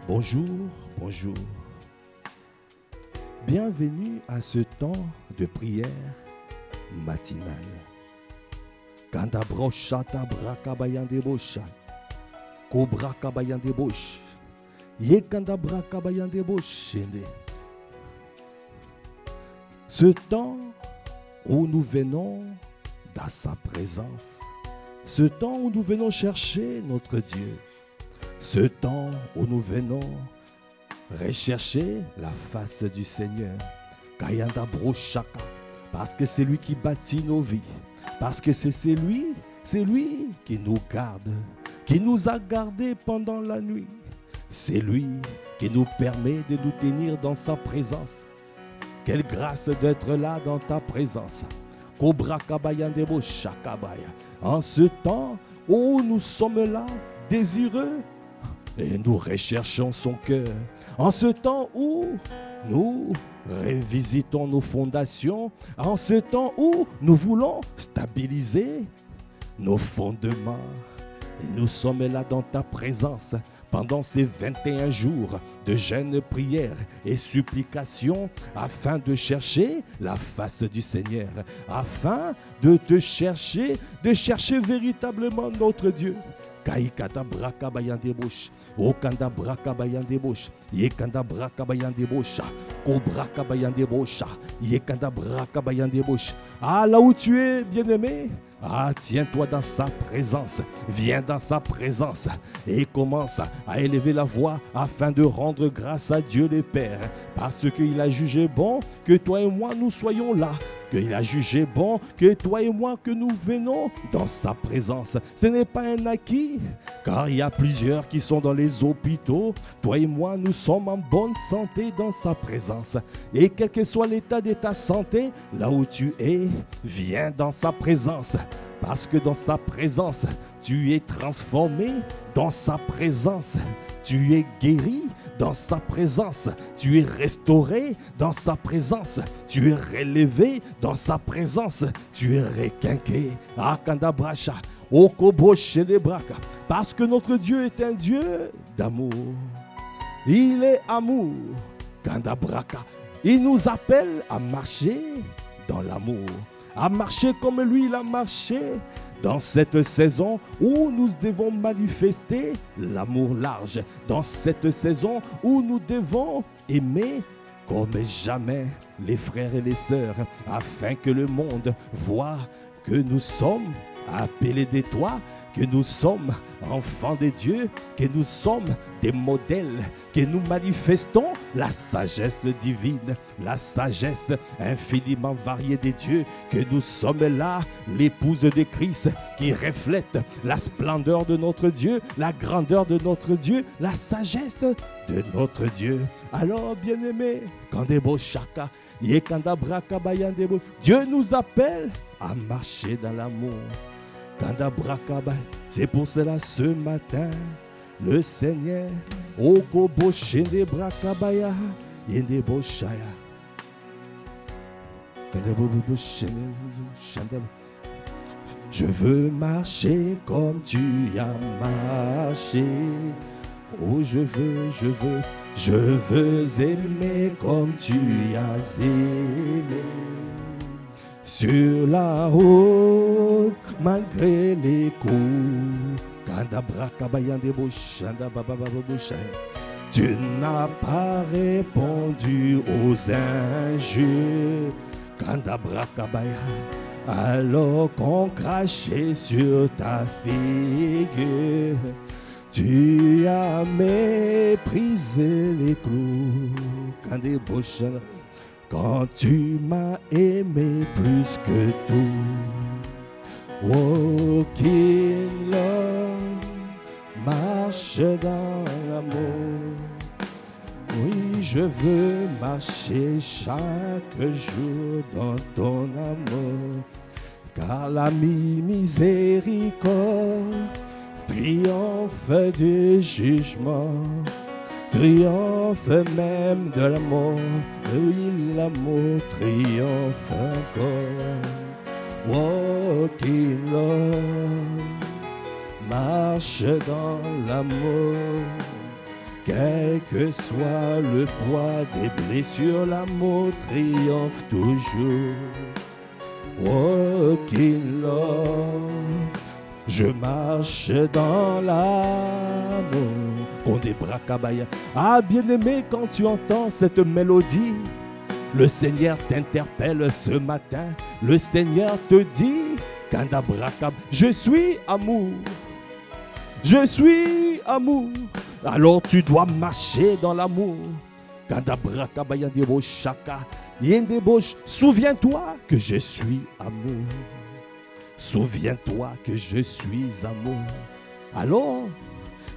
Bonjour, bonjour. Bienvenue à ce temps de prière matinale. Kanda brochata brakabayande bosha. Kobra kabayande bosh. Yekanda brakabayande boshende. Ce temps où nous venons dans sa présence. Ce temps où nous venons chercher notre Dieu. Ce temps où nous venons rechercher la face du Seigneur. Kayanda brochaka. Parce que c'est lui qui bâtit nos vies. Parce que c'est lui qui nous garde, qui nous a gardés pendant la nuit. C'est lui qui nous permet de nous tenir dans sa présence. Quelle grâce d'être là dans ta présence. Kobra kabayandebo shakabaya. En ce temps où nous sommes là, désireux, et nous recherchons son cœur. En ce temps où nous revisitons nos fondations, en ce temps où nous voulons stabiliser nos fondements. Et nous sommes là dans ta présence pendant ces 21 jours de jeûne, prière et supplication afin de chercher la face du Seigneur, afin de te chercher, de chercher véritablement notre Dieu. Kaikata braka bayande bosh, okanda braka bayande bosh, yekanda braka bayande bosha, kobraka bayande bosha, yekanda braka bayande bosh. Ah, là où tu es, bien-aimé, ah, tiens-toi dans sa présence, viens dans sa présence et commence à élever la voix afin de rendre grâce à Dieu le Père, parce qu'il a jugé bon que toi et moi nous soyons là. Qu'il a jugé bon que toi et moi que nous venons dans sa présence. Ce n'est pas un acquis, car il y a plusieurs qui sont dans les hôpitaux. Toi et moi, nous sommes en bonne santé dans sa présence. Et quel que soit l'état de ta santé, là où tu es, viens dans sa présence. Parce que dans sa présence, tu es transformé. Dans sa présence, tu es guéri. Dans sa présence, tu es restauré. Dans sa présence, tu es relevé. Dans sa présence, tu es requinqué. Akanda bracha, okobo shelebraka. Parce que notre Dieu est un Dieu d'amour. Il est amour. Kanda braka. Il nous appelle à marcher dans l'amour. À marcher comme lui, il a marché. Dans cette saison où nous devons manifester l'amour large. Dans cette saison où nous devons aimer comme jamais les frères et les sœurs. Afin que le monde voit que nous sommes appelés de toi, que nous sommes enfants de Dieu, que nous sommes des modèles, que nous manifestons la sagesse divine, la sagesse infiniment variée de Dieu, que nous sommes là, l'épouse de Christ, qui reflète la splendeur de notre Dieu, la grandeur de notre Dieu, la sagesse de notre Dieu. Alors, bien-aimés, Dieu nous appelle à marcher dans l'amour. C'est pour cela ce matin, le Seigneur, je veux marcher comme tu as marché. Oh, je veux aimer comme tu as aimé. Sur la route, malgré les coups, tu n'as pas répondu aux injures. Alors qu'on crachait sur ta figure, tu as méprisé les clous. Quand tu m'as aimé plus que tout. Walking love, marche dans l'amour. Oui, je veux marcher chaque jour dans ton amour. Car la miséricorde triomphe du jugement. Triomphe même de l'amour, oui, l'amour triomphe encore. Walking love, marche dans l'amour, Quel que soit le poids des blessures, l'amour triomphe toujours. Walking love, je marche dans l'amour. Condé Bracabaya. Ah, bien-aimé, quand tu entends cette mélodie, le Seigneur t'interpelle ce matin. Le Seigneur te dit, Kanda Bracab, je suis amour. Je suis amour. Alors tu dois marcher dans l'amour. Souviens-toi que je suis amour. Souviens-toi que je suis amour. Alors,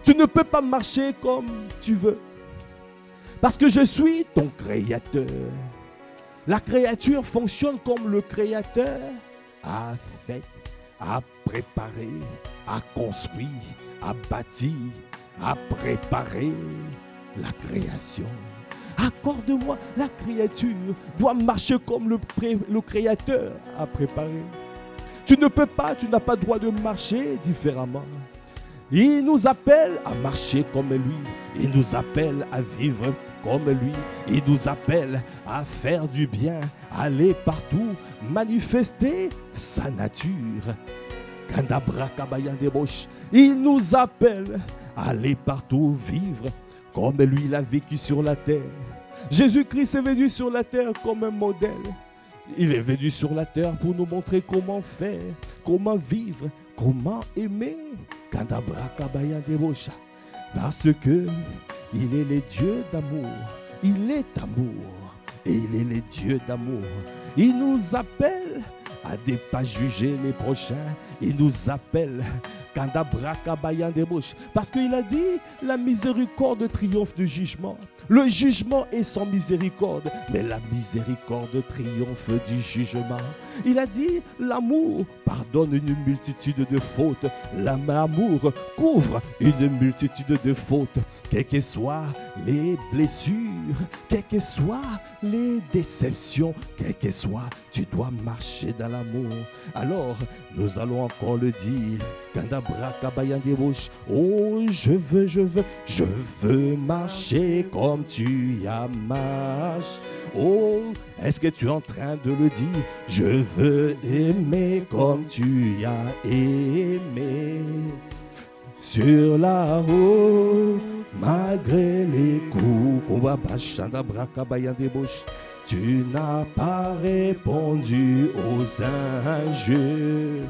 tu ne peux pas marcher comme tu veux. Parce que je suis ton créateur. La créature fonctionne comme le créateur a fait, a préparé, a construit, a bâti, a préparé la création. Accorde-moi, la créature doit marcher comme le créateur a préparé. Tu ne peux pas, tu n'as pas le droit de marcher différemment. Il nous appelle à marcher comme lui. Il nous appelle à vivre comme lui. Il nous appelle à faire du bien, aller partout, manifester sa nature. Il nous appelle à aller partout, vivre comme lui il a vécu sur la terre. Jésus-Christ est venu sur la terre comme un modèle. Il est venu sur la terre pour nous montrer comment faire, comment vivre, comment aimer. Parce que il est le Dieu d'amour. Il est amour. Et il est le Dieu d'amour. Il nous appelle à ne pas juger les prochains. Il nous appelle parce qu'il a dit la miséricorde triomphe du jugement. Le jugement est sans miséricorde, mais la miséricorde triomphe du jugement. Il a dit l'amour pardonne une multitude de fautes. L'amour couvre une multitude de fautes. Quelles que soient les blessures, quelles que soient les déceptions, quelles que soient, tu dois marcher dans l'amour. Alors, nous allons encore le dire. Oh, je veux marcher comme tu as marché. Oh, est-ce que tu es en train de le dire? Je veux aimer comme tu as aimé. Sur la route, malgré les coups, tu n'as pas répondu aux injures.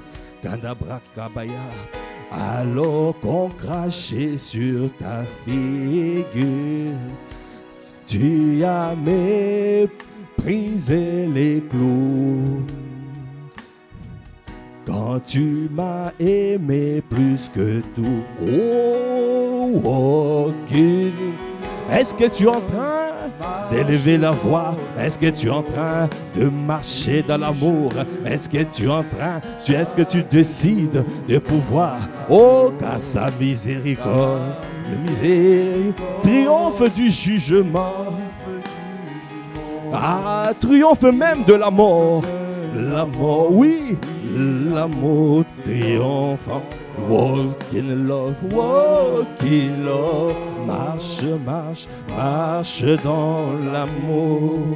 Alors qu'on crachait sur ta figure, tu as méprisé les clous. Quand tu m'as aimé plus que tout. Oh, est-ce que tu es en train d'élever la voix? Est-ce que tu es en train de marcher dans l'amour? Est-ce que tu es en train, est-ce que tu décides de pouvoir, oh, car sa miséricorde, triomphe du jugement, ah, triomphe même de la mort. La mort, oui, l'amour triomphe. Walk in love, marche, marche, marche dans l'amour.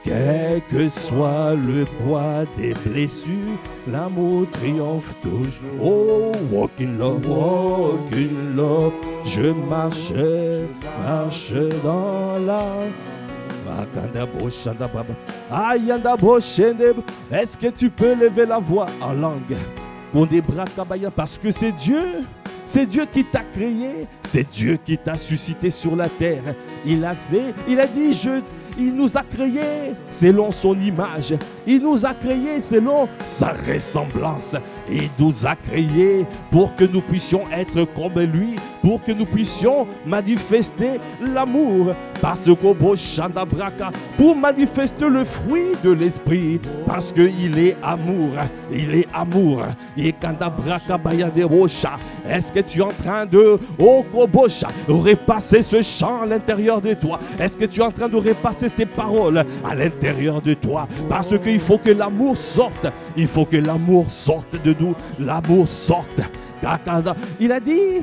Quel que soit le poids des blessures, l'amour triomphe toujours. Oh, walk in love, je marche, marche dans l'amour. Est-ce que tu peux lever la voix en langue? Parce que c'est Dieu qui t'a créé, c'est Dieu qui t'a suscité sur la terre. Il a dit, il nous a créés selon son image. Il nous a créés selon sa ressemblance. Il nous a créés pour que nous puissions être comme lui, pour que nous puissions manifester l'amour. Parce qu'au Boshanda Braka, pour manifester le fruit de l'esprit, parce qu'il est amour. Il est amour. Et Kanda Braka Bayade Rosha. Est-ce que tu es en train de repasser ce chant à l'intérieur de toi? Est-ce que tu es en train de repasser ces paroles à l'intérieur de toi? Parce qu'il faut que l'amour sorte. Il faut que l'amour sorte de nous. L'amour sorte. Il a dit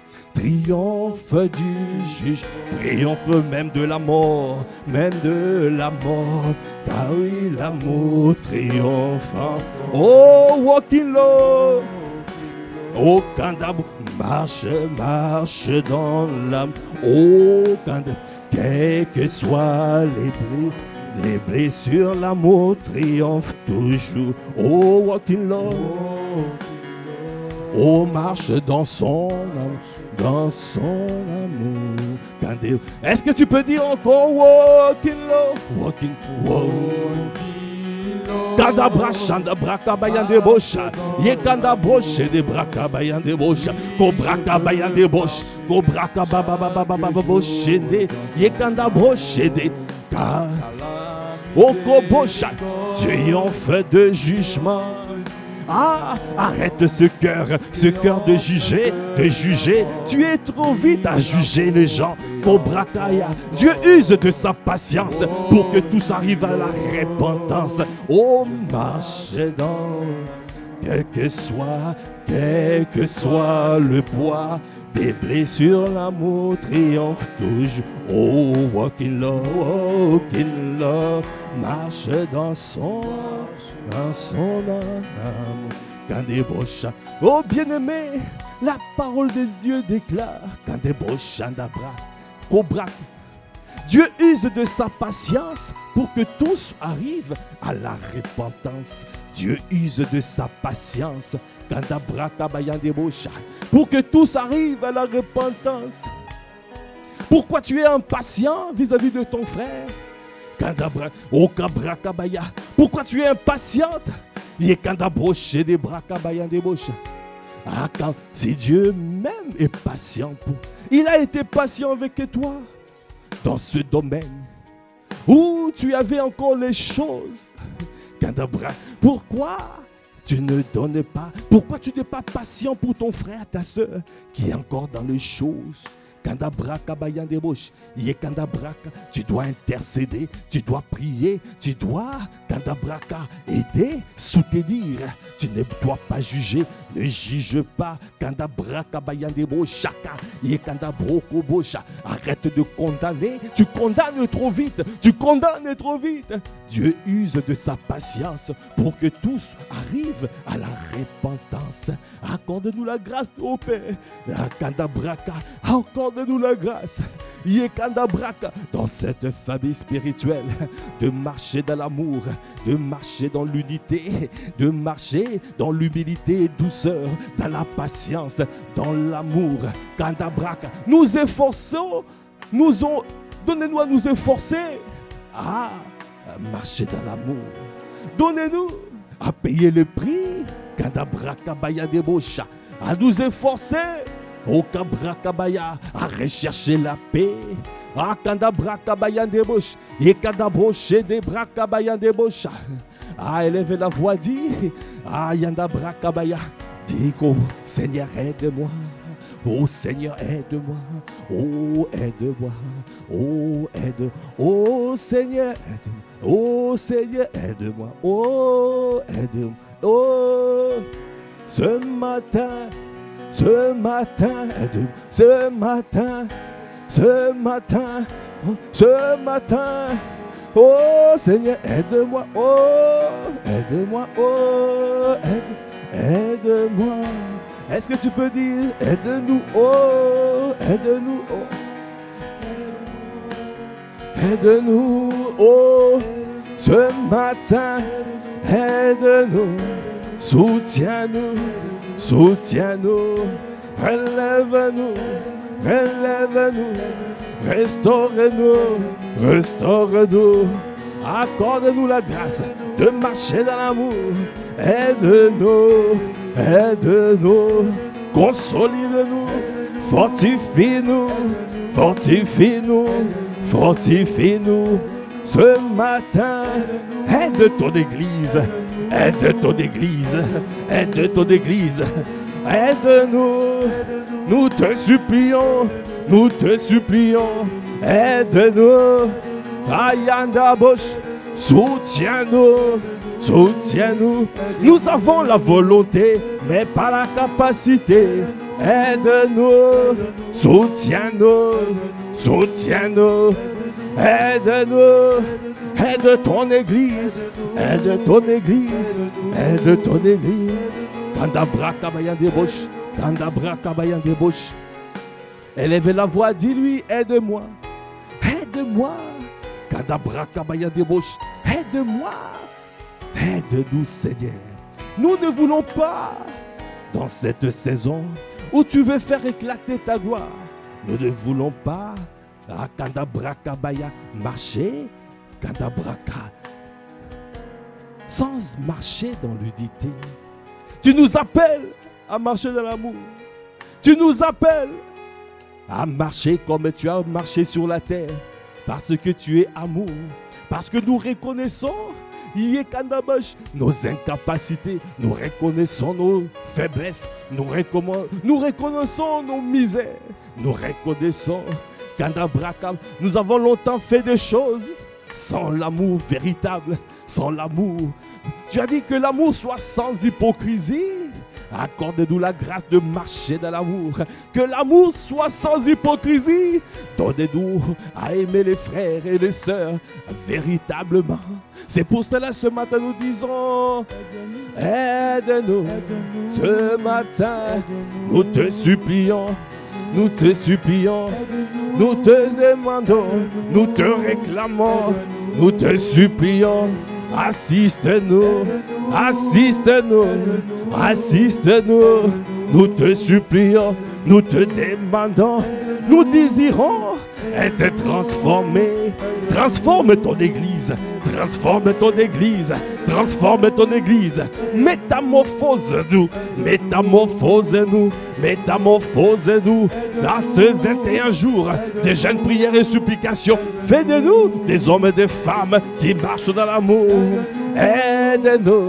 triomphe du juge, triomphe même de la mort, car oui, l'amour triomphe. Oh, walking low, oh, Kandabo, marche dans l'âme, oh, Kandabo, quels que soient les blessures, l'amour triomphe toujours. Oh, walking low, oh, marche dans son amour, Est-ce que tu peux dire encore walking low, Kanda brachanda braka bayande bosha, ye kanda broche de braka bayande bosha, ko braka bayande bosha, ko braka baba boshe de, ye kanda broche de, oko bosha, triomphe de jugement. Ah, arrête ce cœur de juger, tu es trop vite à juger les gens. Kobrakaya, Dieu use de sa patience pour que tous arrivent à la repentance. Oh, marche dans, quel que soit le poids des blessures, l'amour triomphe toujours. Oh, walking low, marche dans son âme. Kandebosha. Oh bien-aimé, la parole de Dieu déclare Kandeboshandabra, Kobrak. Dieu use de sa patience pour que tous arrivent à la repentance. Dieu use de sa patience pour que tous arrivent à la repentance. Pourquoi tu es impatient vis-à-vis de ton frère? Pourquoi tu es impatiente? Si Dieu même est patient, il a été patient avec toi dans ce domaine où tu avais encore les choses. Pourquoi tu ne donnes pas? Pourquoi tu n'es pas patient pour ton frère, ta soeur qui est encore dans les choses? Kandabraka bayandebosh. Yekandabraka, tu dois intercéder, tu dois prier, tu dois, Kandabraka, aider, soutenir. Tu ne dois pas juger, ne juge pas. Kandabraka bayandebosh, chaka, yekandabroko bosha. Arrête de condamner, tu condamnes trop vite, tu condamnes trop vite. Dieu use de sa patience pour que tous arrivent à la repentance. Accorde-nous la grâce, ô Père. Kandabraka, accorde-nous la grâce. Yekandabraka, dans cette famille spirituelle, de marcher dans l'amour, de marcher dans l'unité, de marcher dans l'humilité et douceur, dans la patience, dans l'amour. Kandabraka, nous efforçons, donnez-nous à nous efforcer à marcher dans l'amour. Donnez-nous à payer le prix, Kandabraka bayadebosha, à nous efforcer, au Kabrakabaya, à rechercher la paix. Ah, Kandabraka bayandebosh, et Kandabroche de Brakabayandebosha. Ah, élève la voix, dit, ah, Yandabrakabaya, dis, oh Seigneur, aide-moi. Oh Seigneur, aide-moi. Oh, aide-moi. Oh, aide. Oh Seigneur, aide-moi. Oh Seigneur, aide-moi. Oh, aide-moi. Oh, ce matin, aide-moi. Ce matin, oh Seigneur, aide-moi. Oh, aide-moi. Oh, aide-moi. Est-ce que tu peux dire, aide-nous, oh, aide-nous, oh, aide-nous, oh, ce matin, aide-nous, soutiens-nous, relève-nous, restaure-nous, accorde-nous la grâce de marcher dans l'amour, aide-nous, consolide-nous, fortifie-nous, ce matin, aide ton église, aide-nous, nous te supplions, aide-nous, Ayanda Bosch, soutiens-nous, nous avons la volonté, mais pas la capacité, aide-nous, soutiens-nous, aide-nous, aide ton église, Kandabraka bayandebosh, élève la voix, dis-lui, aide-moi, Kandabraka bayandebosh, aide-moi, aide-nous Seigneur. Nous ne voulons pas, dans cette saison où tu veux faire éclater ta gloire, nous ne voulons pas, à Kandabraka baya, marcher, Kandabraka, sans marcher dans l'unité. Tu nous appelles à marcher dans l'amour. Tu nous appelles à marcher comme tu as marché sur la terre, parce que tu es amour, parce que nous reconnaissons nos incapacités, nous reconnaissons nos faiblesses, nous reconnaissons nos misères, nous reconnaissons Kandabraka. Nous avons longtemps fait des choses sans l'amour véritable, sans l'amour. Tu as dit que l'amour soit sans hypocrisie. Accorde-nous la grâce de marcher dans l'amour. Que l'amour soit sans hypocrisie. Donnez-nous à aimer les frères et les sœurs véritablement. C'est pour cela ce matin nous disons, aide-nous. Ce matin nous te supplions. Nous te demandons, nous te réclamons, nous te supplions. Assiste-nous, nous te supplions, nous te demandons, nous désirons être transformés. Transforme ton église, métamorphose-nous, dans ce 21 jours de jeûne, prière et supplication. Fais de nous des hommes et des femmes qui marchent dans l'amour. Aide-nous,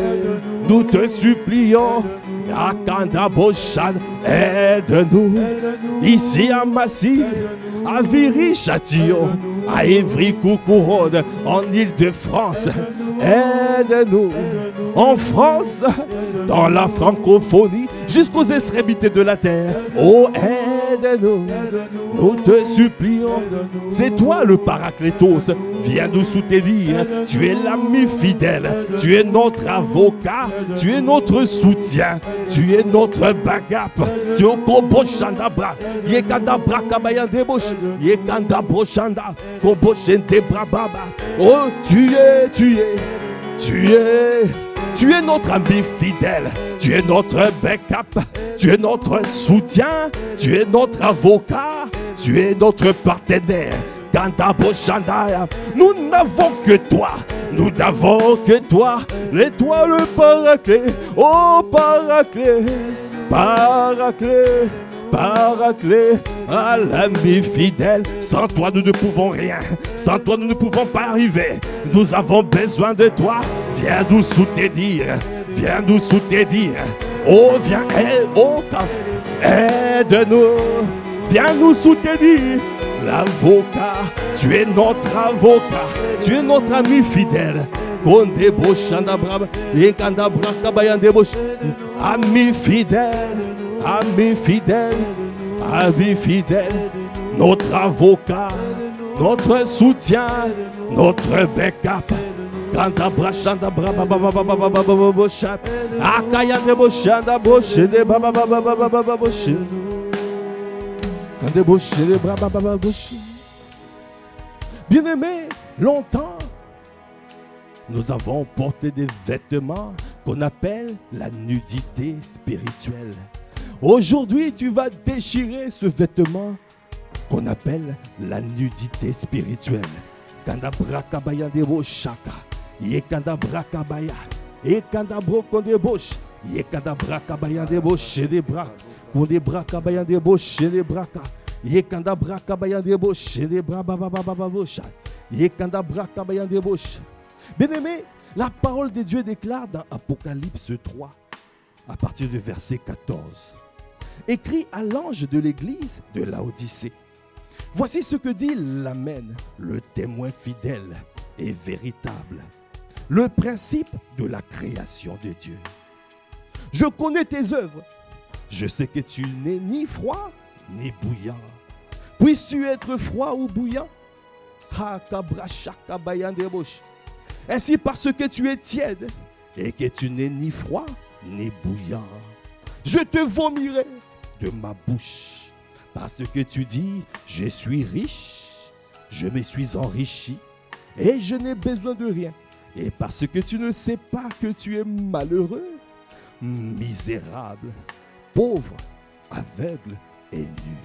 nous te supplions, Yakanda Boshan, aide-nous. Ici à Massy, à Viry-Châtillon, à Évry-Coucouronne, en Île-de-France, aide-nous. En France, dans la francophonie, jusqu'aux extrémités de la terre. Oh, aide-nous. Nous te supplions. C'est toi le Paraclétos. Viens nous soutenir. Tu es l'ami fidèle. Tu es notre avocat. Tu es notre soutien. Tu es notre bagap. Tu es Kobo Chandabra. Yekanda Brakabayan Debosh. Yekanda Brochanda. Kobo Chendebra Baba. Oh, tu es notre ami fidèle, tu es notre backup, tu es notre soutien, tu es notre avocat, tu es notre partenaire. Nous n'avons que toi, nous n'avons que toi, l'étoile Paraclet, oh Paraclet, Paraclet, Paraclet, à l'ami fidèle. Sans toi nous ne pouvons rien, sans toi nous ne pouvons pas arriver. Nous avons besoin de toi, viens nous soutenir, viens nous soutenir. Oh viens, aide-nous, viens nous soutenir. L'avocat, tu es notre avocat, tu es notre ami fidèle. Ami fidèle, ami fidèle, ami fidèle, notre avocat, notre soutien, notre backup. Bien-aimés, longtemps, nous avons porté des vêtements qu'on appelle la nudité spirituelle. Aujourd'hui, tu vas déchirer ce vêtement qu'on appelle la nudité spirituelle. Kanda brakabaya debo shaka, yekanda brakabaya, yekanda brokonde bosh, yekanda brakabaya debo shedebra, konde brakabaya debo shedebraka, yekanda brakabaya debo shedebra bababababosha, yekanda brakabaya debo. Bien-aimé, la parole de Dieu déclare dans Apocalypse 3, à partir du verset 14, écrit à l'ange de l'église de Laodicée. Voici ce que dit l'Amen, le témoin fidèle et véritable, le principe de la création de Dieu. Je connais tes œuvres. Je sais que tu n'es ni froid ni bouillant. Puisses-tu être froid ou bouillant? Ainsi parce que tu es tiède et que tu n'es ni froid ni bouillant, je te vomirai de ma bouche. Parce que tu dis, je suis riche, je me suis enrichi et je n'ai besoin de rien. Et parce que tu ne sais pas que tu es malheureux, misérable, pauvre, aveugle et nu.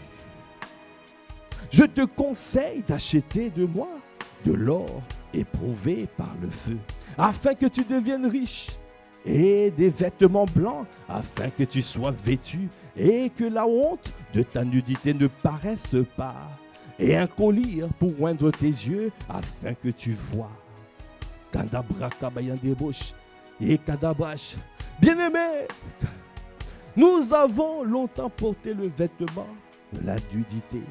Je te conseille d'acheter de moi de l'or éprouvé par le feu, afin que tu deviennes riche, et des vêtements blancs, afin que tu sois vêtu, et que la honte de ta nudité ne paraisse pas, et un collier pour oindre tes yeux, afin que tu vois. Bien-aimés, nous avons longtemps porté le vêtement de la nudité.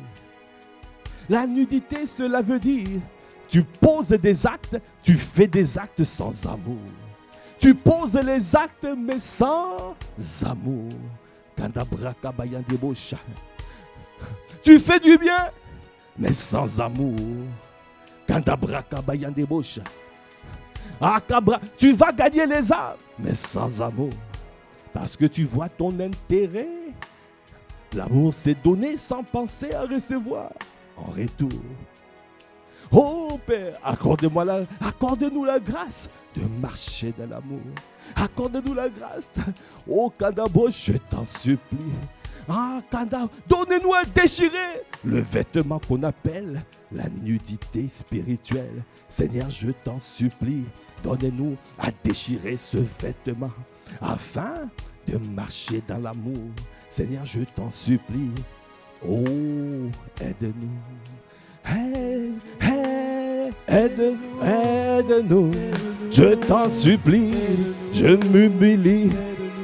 La nudité, cela veut dire, tu poses des actes, tu fais des actes sans amour. Tu poses les actes, mais sans amour. Tu fais du bien, mais sans amour. Tu vas gagner les âmes, mais sans amour. Parce que tu vois ton intérêt. L'amour c'est donner sans penser à recevoir en retour. Oh Père, accorde-nous la grâce de marcher dans l'amour. Accorde-nous la grâce. Oh Kadabo, je t'en supplie. Ah Kadabo, donnez-nous à déchirer le vêtement qu'on appelle la nudité spirituelle. Seigneur, je t'en supplie. Donnez-nous à déchirer ce vêtement afin de marcher dans l'amour. Seigneur, je t'en supplie. Oh, aide-nous. Aide-nous, je t'en supplie, je m'humilie.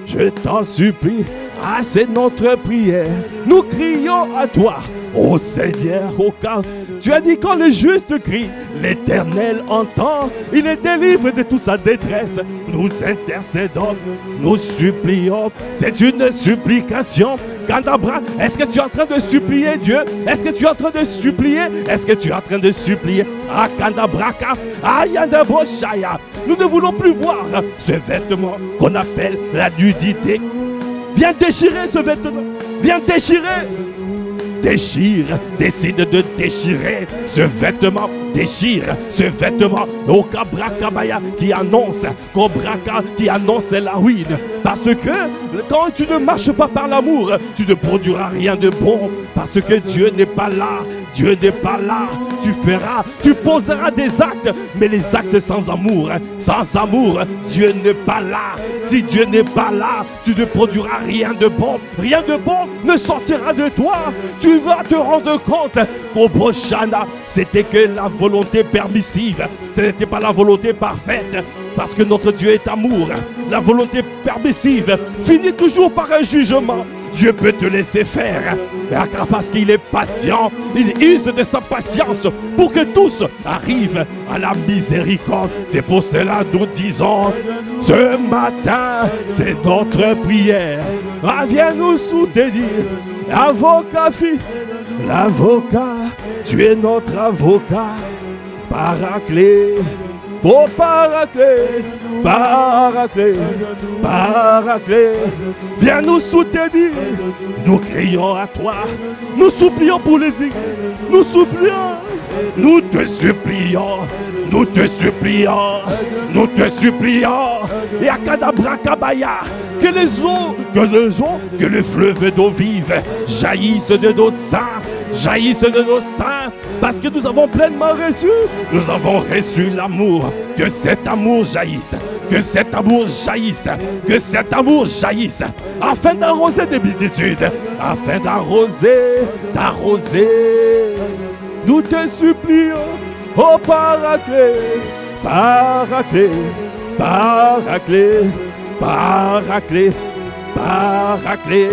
je t'en supplie. Ah, c'est notre prière. Nous crions à toi, ô Seigneur, ô calme. Tu as dit quand le juste crie, l'Éternel entend. Il est délivré de toute sa détresse. Nous intercédons, nous supplions. C'est une supplication. Kandabra, est-ce que tu es en train de supplier Dieu? Est-ce que tu es en train de supplier? Est-ce que tu es en train de supplier? Ah, Kandabraka, ah, Yandaboshaya. Nous ne voulons plus voir ce vêtement qu'on appelle la nudité. Viens déchirer ce vêtement. Viens déchirer. Déchire, décide de déchirer ce vêtement. Déchire ce vêtement. Au Kabrakabaya qui annonce, Kobraka qui annonce la ruine. Parce que quand tu ne marches pas par l'amour, tu ne produiras rien de bon. Parce que Dieu n'est pas là. Dieu n'est pas là. Tu feras, tu poseras des actes, mais les actes sans amour. Sans amour, Dieu n'est pas là. Si Dieu n'est pas là, tu ne produiras rien de bon. Rien de bon ne sortira de toi. Tu vas te rendre compte qu'au Boshana, c'était que la volonté permissive. Ce n'était pas la volonté parfaite. Parce que notre Dieu est amour. La volonté permissive finit toujours par un jugement. Dieu peut te laisser faire, mais parce qu'il est patient, il use de sa patience pour que tous arrivent à la miséricorde. C'est pour cela que nous disons, ce matin, c'est notre prière. Ah, viens nous soutenir, avocat, fille, l'avocat, tu es notre avocat, Paraclet. Oh Paraclet, Paraclet, Paraclet, viens nous soutenir. Nous crions à toi, nous supplions pour les églises, nous supplions, nous te supplions, nous te supplions, nous te supplions. Et à Kadabrakabaya, que les eaux, que le fleuve d'eau vive jaillissent de nos seins, jaillissent de nos seins, parce que nous avons pleinement reçu, nous avons reçu l'amour. Que cet amour jaillisse, que cet amour jaillisse, que cet amour jaillisse, afin d'arroser des multitudes, afin d'arroser, d'arroser. Nous te supplions, ô Paraclet, Paraclet, Paraclet, Paraclet, Paraclet.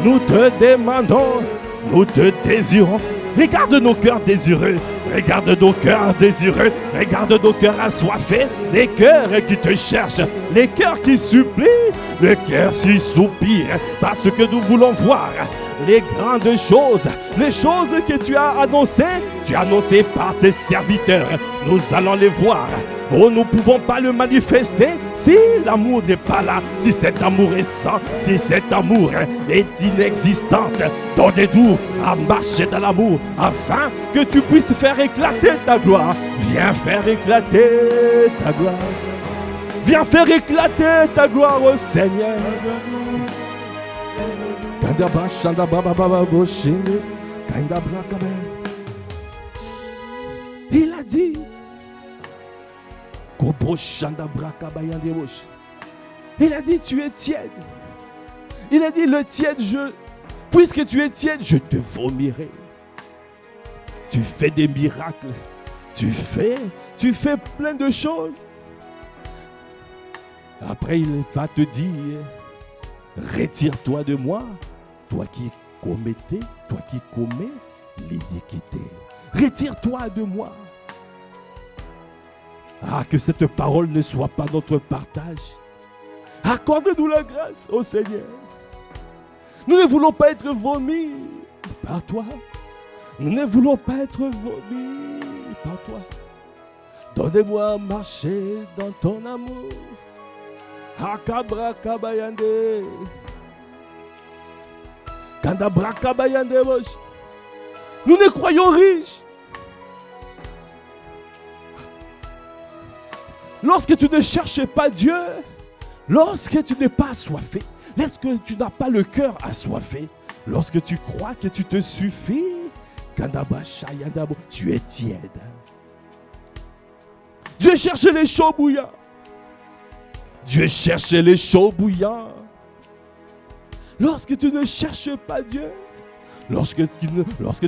Nous te demandons, nous te désirons. Regarde nos cœurs désireux. Regarde nos cœurs désireux. Regarde nos cœurs assoiffés. Les cœurs qui te cherchent. Les cœurs qui supplient. Les cœurs qui soupirent. Parce que nous voulons voir les grandes choses. Les choses que tu as annoncées. Tu as annoncées par tes serviteurs. Nous allons les voir. Oh, nous ne pouvons pas le manifester si l'amour n'est pas là, si cet amour est sans, si cet amour est inexistant. Donnez-nous à marcher dans l'amour afin que tu puisses faire éclater ta gloire. Viens faire éclater ta gloire. Viens faire éclater ta gloire, oh Seigneur. Il a dit, il a dit, tu es tiède. Il a dit, le tiède, puisque tu es tiède, je te vomirai. Tu fais des miracles. Tu fais plein de choses. Après, il va te dire, retire-toi de moi, toi qui commettais, toi qui commets l'iniquité. Retire-toi de moi. Ah, que cette parole ne soit pas notre partage. Accorde-nous la grâce, ô Seigneur. Nous ne voulons pas être vomis par toi. Nous ne voulons pas être vomis par toi. Donne-moi à marcher dans ton amour. Akabrakabayande. Kandabrakabayande. Nous ne croyons riches. Lorsque tu ne cherches pas Dieu, lorsque tu n'es pas assoiffé, lorsque tu n'as pas le cœur assoiffé, lorsque tu crois que tu te suffis, tu es tiède. Dieu cherche les chauds bouillants. Dieu cherche les chauds bouillants. Lorsque tu ne cherches pas Dieu, lorsque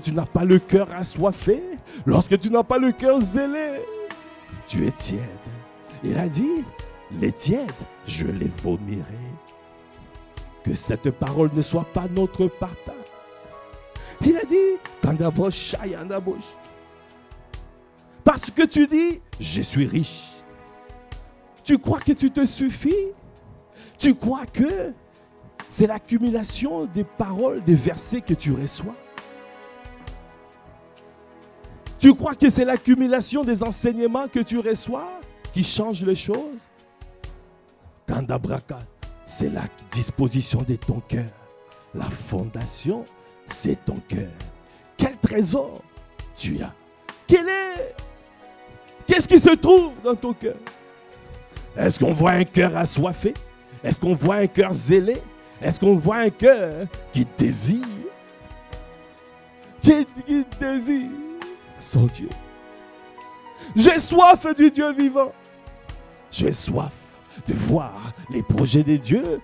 tu n'as pas le cœur assoiffé, lorsque tu n'as pas le cœur zélé, tu es tiède. Il a dit, les tièdes, je les vomirai. que cette parole ne soit pas notre partage. Il a dit, parce que tu dis, je suis riche. Tu crois que tu te suffis? Tu crois que c'est l'accumulation des paroles, des versets que tu reçois? Tu crois que c'est l'accumulation des enseignements que tu reçois qui change les choses? Kandabraka, c'est la disposition de ton cœur. La fondation, c'est ton cœur. Quel trésor tu as? Qu'est-ce qui se trouve dans ton cœur? Est-ce qu'on voit un cœur assoiffé? Est-ce qu'on voit un cœur zélé? Est-ce qu'on voit un cœur qui désire? Qui désire son Dieu? J'ai soif du Dieu vivant. J'ai soif de voir les projets de Dieu,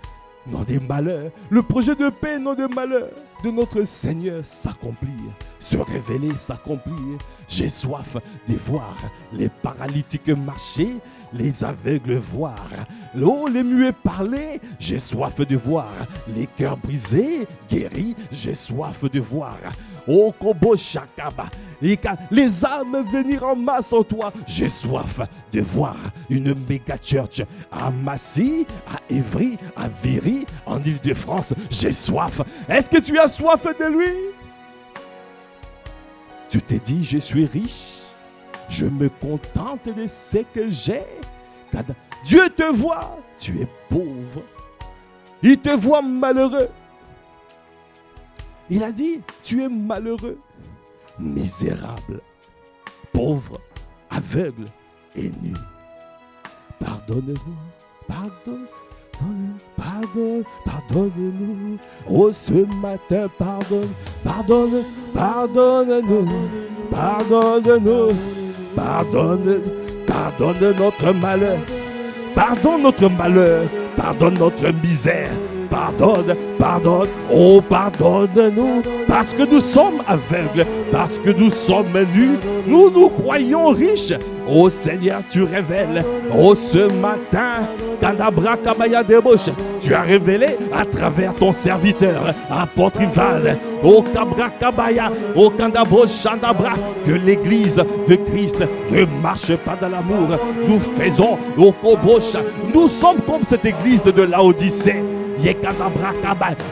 non des malheurs, le projet de paix, non de malheur, de notre Seigneur s'accomplir, se révéler, s'accomplir. J'ai soif de voir les paralytiques marcher, les aveugles voir, les muets parler. J'ai soif de voir les cœurs brisés, guéris. J'ai soif de voir Kobo Shakaba, les âmes venir en masse en toi. J'ai soif de voir une méga church à Massy, à Évry, à Viry, en Île-de-France. J'ai soif. Est-ce que tu as soif de lui? Tu t'es dit, je suis riche. Je me contente de ce que j'ai. Dieu te voit, tu es pauvre. Il te voit malheureux. Il a dit, tu es malheureux, misérable, pauvre, aveugle et nu. Pardonne-nous, pardonne-nous. Oh, ce matin, pardonne-nous, pardonne notre malheur, pardonne notre malheur, pardonne notre misère. Pardonne, oh pardonne-nous, parce que nous sommes aveugles, parce que nous sommes nus, nous nous croyons riches. Oh Seigneur, tu révèles, oh ce matin, tu as révélé à travers ton serviteur, apôtre Ivan, oh Kabrakabaya, oh Kandabo Chandabra, que l'église de Christ ne marche pas dans l'amour. Nous faisons, oh Kobosha, nous sommes comme cette église de Laodicée.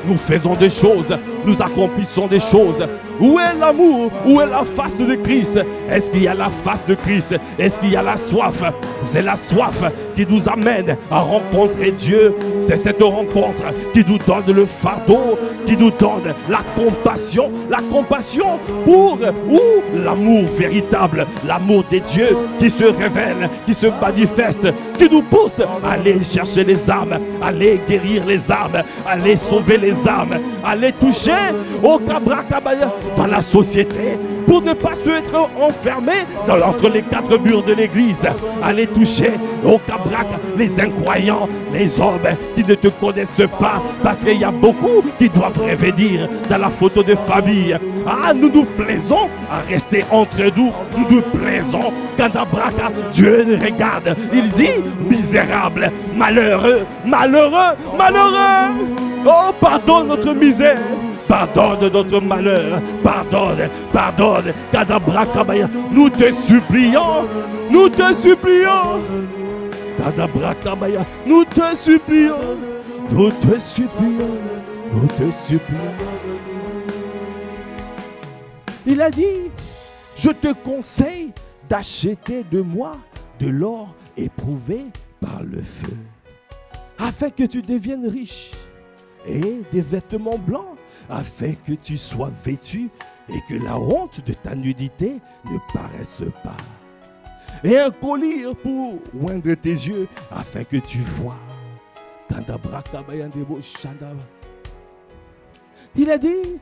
Nous faisons des choses, nous accomplissons des choses. Où est l'amour? Où est la face de Christ? Est-ce qu'il y a la face de Christ? Est-ce qu'il y a la soif? C'est la soif qui nous amène à rencontrer Dieu. C'est cette rencontre qui nous donne le fardeau, qui nous donne la compassion pour l'amour véritable, l'amour des dieux qui se révèle, qui se manifeste, qui nous pousse à aller chercher les âmes, à aller guérir les âmes, à aller sauver les âmes, à aller toucher au Kabrakabaya dans la société, pour ne pas se être enfermé entre les quatre murs de l'église, aller toucher au Kabrak les incroyants, les hommes qui ne te connaissent pas, parce qu'il y a beaucoup qui doivent revenir dans la photo de famille. Ah, nous nous plaisons à rester entre nous, nous nous plaisons quand Abraka, Dieu regarde, il dit misérable, malheureux, malheureux, malheureux. Oh, pardonne notre misère. Pardonne notre malheur, pardonne, Kadabrakabaya, nous te supplions, Kadabrakabaya, nous te supplions. Il a dit, je te conseille d'acheter de moi de l'or éprouvé par le feu, afin que tu deviennes riche, et des vêtements blancs, afin que tu sois vêtu et que la honte de ta nudité ne paraisse pas. Et un collier pour oindre tes yeux, afin que tu vois. Il a dit,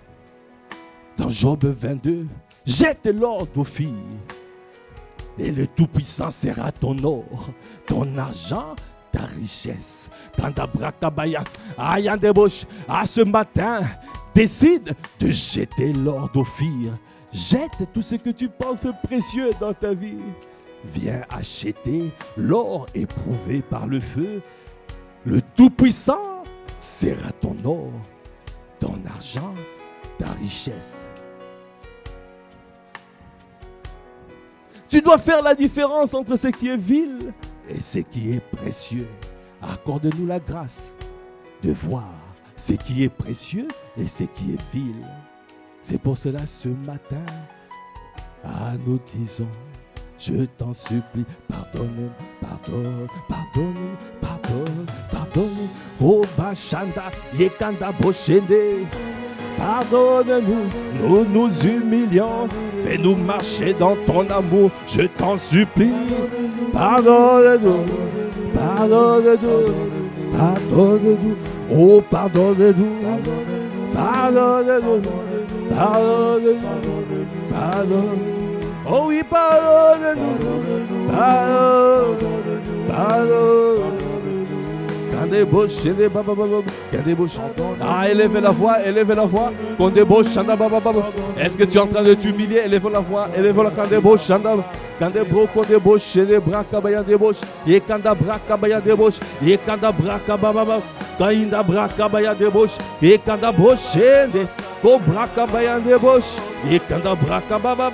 dans Job 22, jette l'or d'Ophir, et le Tout-Puissant sera ton or, ton argent, ta richesse. À ce matin, décide de jeter l'or d'Ophir. Jette tout ce que tu penses précieux dans ta vie. Viens acheter l'or éprouvé par le feu. Le Tout-Puissant sera ton or, ton argent, ta richesse. Tu dois faire la différence entre ce qui est vil et ce qui est précieux. Accorde-nous la grâce de voir ce qui est précieux et ce qui est vil. C'est pour cela ce matin, nous disons, je t'en supplie, pardonne, pardonne, pardonne, pardonne, pardonne. Oh Bachanda, Yekanda Bochende. Pardonne-nous, nous nous humilions, fais-nous marcher dans ton amour, je t'en supplie. Pardonne-nous, pardonne-nous, pardonne-nous, oh pardonne-nous, pardonne-nous, pardonne-nous, pardonne. Oh oui, pardonne-nous, pardonne, pardonne. Quand débauche, élevez la voix, élevez la voix. Quand débauche, est-ce que tu es en train de t'humilier? Élevez la voix, élevez la quand débauche, quand débauche, quand débauche, les bras kabaya débauche, et quand bras kabaya débauche, et quand bras kababa, quand il bras kabaya débauche, et quand débauche, quand bras kabaya débauche, et quand bras kababa,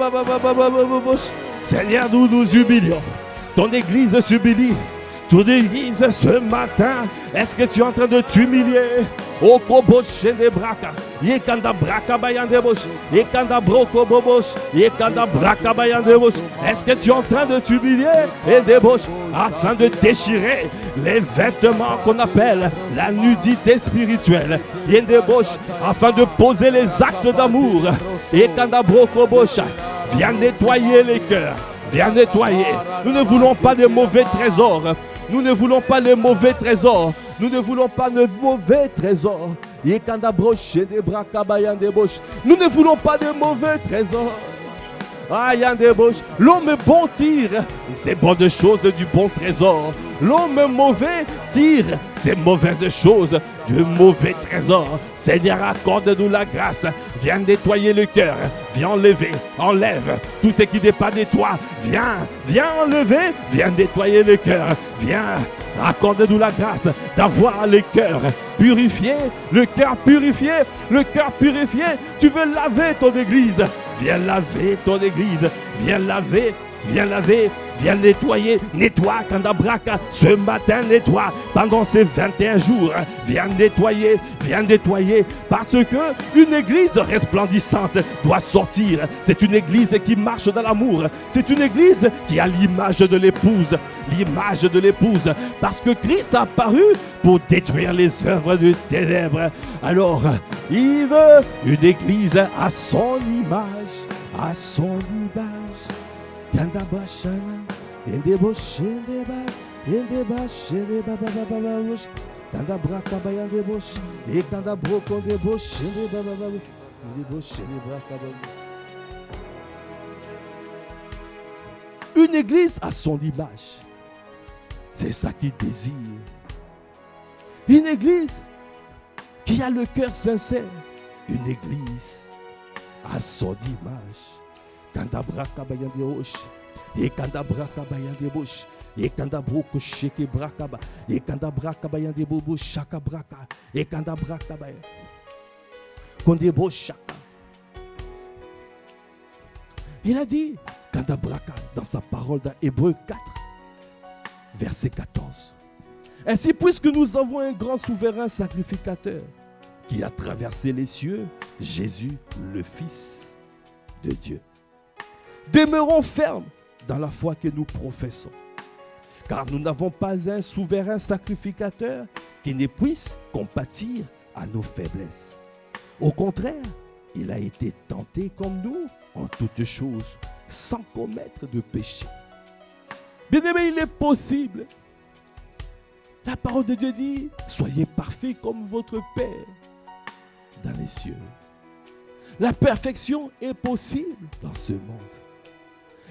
Seigneur, nous nous humilions. Ton église s'humilie. Ton église ce matin, est-ce que tu es en train de t'humilier? Au koboche de braka, yekanda braka bayan de boche, yekanda broko boboche, yekanda braka bayan de boche. Est-ce que tu es en train de t'humilier et débauche afin de déchirer les vêtements qu'on appelle la nudité spirituelle? Yendeboche, afin de poser les actes d'amour. Yekanda broko boche, viens nettoyer les cœurs. Viens nettoyer. Nous ne voulons pas de mauvais trésors. Nous ne voulons pas les mauvais trésors. Nous ne voulons pas de mauvais trésors. Nous ne voulons pas de mauvais trésors. L'homme bon tire ces bonnes choses du bon trésor. L'homme mauvais tire ces mauvaises choses du mauvais trésor. Seigneur, accorde-nous la grâce. Viens nettoyer le cœur. Viens enlever, enlève tout ce qui n'est pas de toi. Viens, viens enlever, viens nettoyer le cœur. Viens, accorde-nous la grâce d'avoir le cœur purifié. Le cœur purifié, le cœur purifié. Tu veux laver ton église. Viens laver ton église. Viens laver, viens laver. Viens nettoyer, nettoie Kandabraka. Ce matin, nettoie pendant ces 21 jours. Viens nettoyer, parce que une église resplendissante doit sortir. C'est une église qui marche dans l'amour. C'est une église qui a l'image de l'épouse. L'image de l'épouse. Parce que Christ a apparu pour détruire les œuvres de ténèbres. Alors, il veut une église à son image. À son image. Kandabashana, Indeboshindeba, Indebashindeba, Kandabrakabayan debosh, et Kandabroko deboshindeba, Indeboshindeba. Une église à son image. C'est ça qu'il désire. Une église qui a le cœur sincère. Une église à son image. Kandabraka bayande osh, et kandabraka bayande bosh, et kandabroko sheke brakaba, et kandabraka bayande bobo shaka braka, et kandabraka bayande. Kondebo shaka. Il a dit, kandabraka, dans sa parole dans Hébreux 4, verset 14. Ainsi, puisque nous avons un grand souverain sacrificateur qui a traversé les cieux, Jésus, le Fils de Dieu. Demeurons fermes dans la foi que nous professons, car nous n'avons pas un souverain sacrificateur qui ne puisse compatir à nos faiblesses. Au contraire, il a été tenté comme nous en toutes choses, sans commettre de péché. Bien-aimé, il est possible. La parole de Dieu dit, soyez parfaits comme votre Père dans les cieux. La perfection est possible dans ce monde.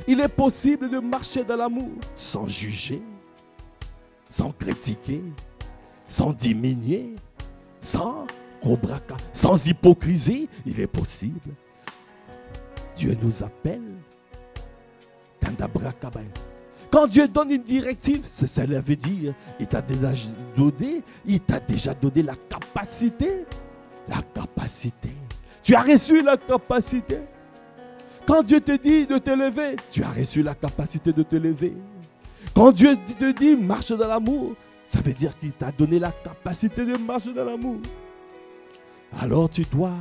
Il est possible de marcher dans l'amour sans juger, sans critiquer, sans diminuer, sans hypocrisie. Il est possible. Dieu nous appelle Quand Dieu donne une directive, ça veut dire il t'a déjà donné la capacité. La capacité. Tu as reçu la capacité. Quand Dieu te dit de te lever, tu as reçu la capacité de te lever. Quand Dieu te dit marche dans l'amour, ça veut dire qu'il t'a donné la capacité de marcher dans l'amour. Alors tu dois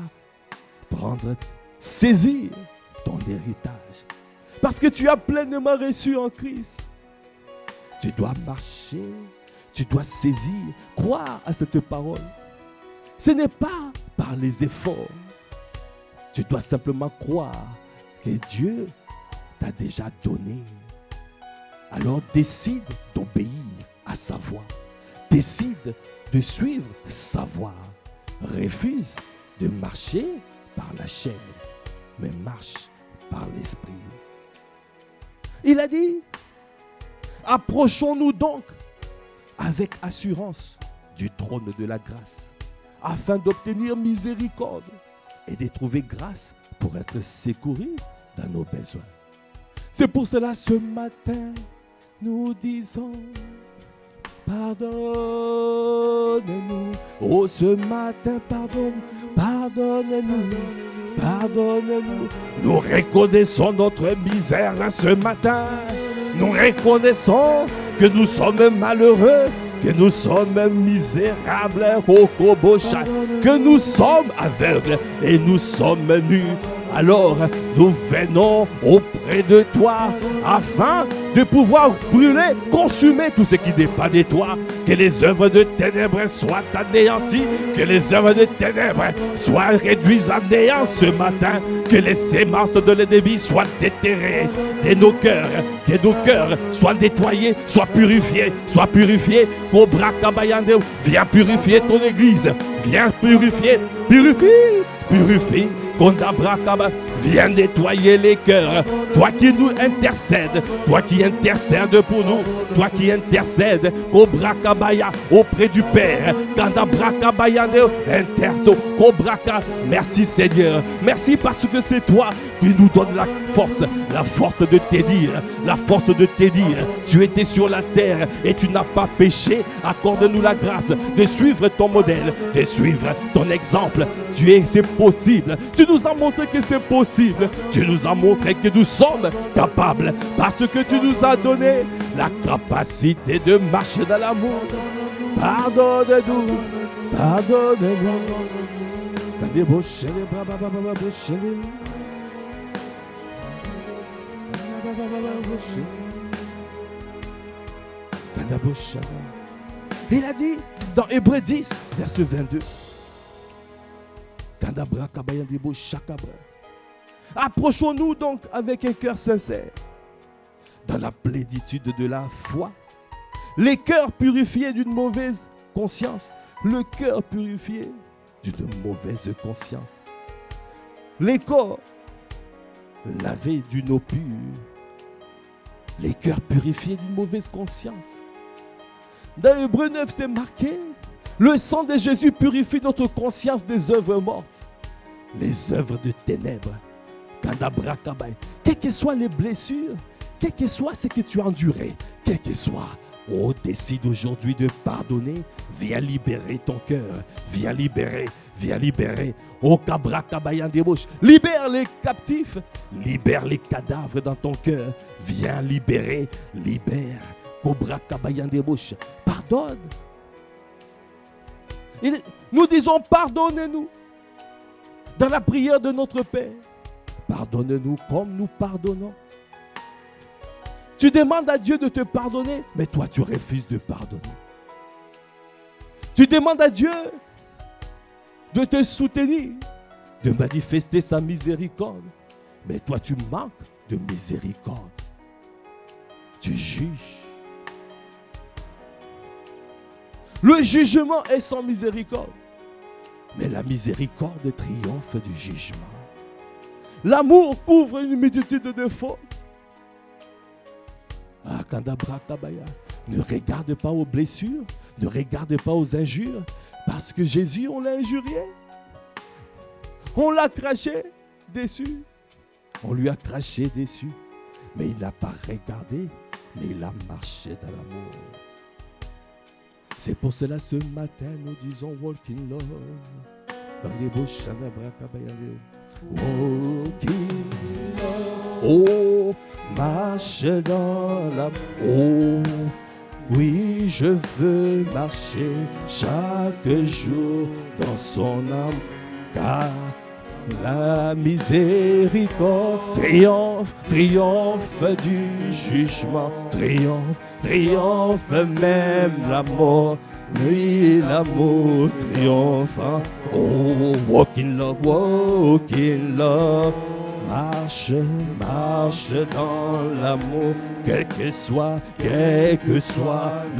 saisir ton héritage. Parce que tu as pleinement reçu en Christ. Tu dois marcher, tu dois saisir, croire à cette parole. Ce n'est pas par les efforts. Tu dois simplement croire que Dieu t'a déjà donné. Alors décide d'obéir à sa voix. Décide de suivre sa voix. Refuse de marcher par la chair, mais marche par l'esprit. Il a dit, approchons-nous donc avec assurance du trône de la grâce, afin d'obtenir miséricorde et de trouver grâce pour être secourus dans nos besoins. C'est pour cela ce matin, nous disons, pardonne-nous. Oh, ce matin, pardonne-nous. Pardonne-nous. Nous reconnaissons notre misère ce matin. Nous reconnaissons que nous sommes malheureux, que nous sommes misérables, que nous sommes aveugles et nous sommes nus. Alors, nous venons auprès de toi afin de pouvoir brûler, consumer tout ce qui n'est pas de toi. Que les œuvres de ténèbres soient anéanties, que les œuvres de ténèbres soient réduites à néant ce matin, que les sémences de l'ennemi soient déterrées de nos cœurs, que nos cœurs soient nettoyés, soient purifiés. Cobra Kabayande, viens purifier ton église, viens purifier. Viens nettoyer les cœurs. Toi qui nous intercèdes, toi qui intercèdes pour nous, toi qui intercèdes Cobra Kabaya auprès du Père. Kandabra Kabayande, interso Cobra. Merci Seigneur. Merci parce que c'est toi qui nous donne la force de te dire, la force de te dire, tu étais sur la terre et tu n'as pas péché. Accorde-nous la grâce de suivre ton modèle, de suivre ton exemple. C'est possible. Tu nous as montré que c'est possible. Tu nous as montré que nous sommes capables parce que tu nous as donné la capacité de marcher dans l'amour. Pardonne-nous. Pardonne-nous. Il a dit dans Hébreux 10, verset 22, approchons-nous donc avec un cœur sincère, dans la plénitude de la foi, les cœurs purifiés d'une mauvaise conscience, le cœur purifié d'une mauvaise conscience, les corps lavés d'une eau pure, les cœurs purifiés d'une mauvaise conscience. Dans Hébreux 9, c'est marqué, le sang de Jésus purifie notre conscience des œuvres mortes, les œuvres de ténèbres. Quelles que soient les blessures, quel que soit ce que tu as enduré, quel que soit, oh, décide aujourd'hui de pardonner. Viens libérer ton cœur, viens libérer. Oh, Kabra Kabayan des bouches, libère les captifs, libère les cadavres dans ton cœur. Viens libérer, libère. Cobra Kabayan des bouches, pardonne. Nous disons pardonnez-nous dans la prière de notre Père. Pardonne-nous comme nous pardonnons. Tu demandes à Dieu de te pardonner, mais toi tu refuses de pardonner. Tu demandes à Dieu de te soutenir, de manifester sa miséricorde, mais toi tu manques de miséricorde. Tu juges. Le jugement est sans miséricorde, mais la miséricorde triomphe du jugement. L'amour couvre une multitude de fautes. Ne regarde pas aux blessures, ne regarde pas aux injures, parce que Jésus, on l'a injurié. On l'a craché dessus. On lui a craché dessus. Mais il n'a pas regardé mais il a marché dans l'amour. C'est pour cela ce matin nous disons walk in love. Dans les bouches, walk in love. Oh, marche dans l'amour. Oui, je veux marcher chaque jour dans son âme, car la miséricorde triomphe, triomphe du jugement, triomphe même la mort. Oui, l'amour triomphe. Oh, walk in love, walk in love. Marche, marche dans l'amour, quel que soit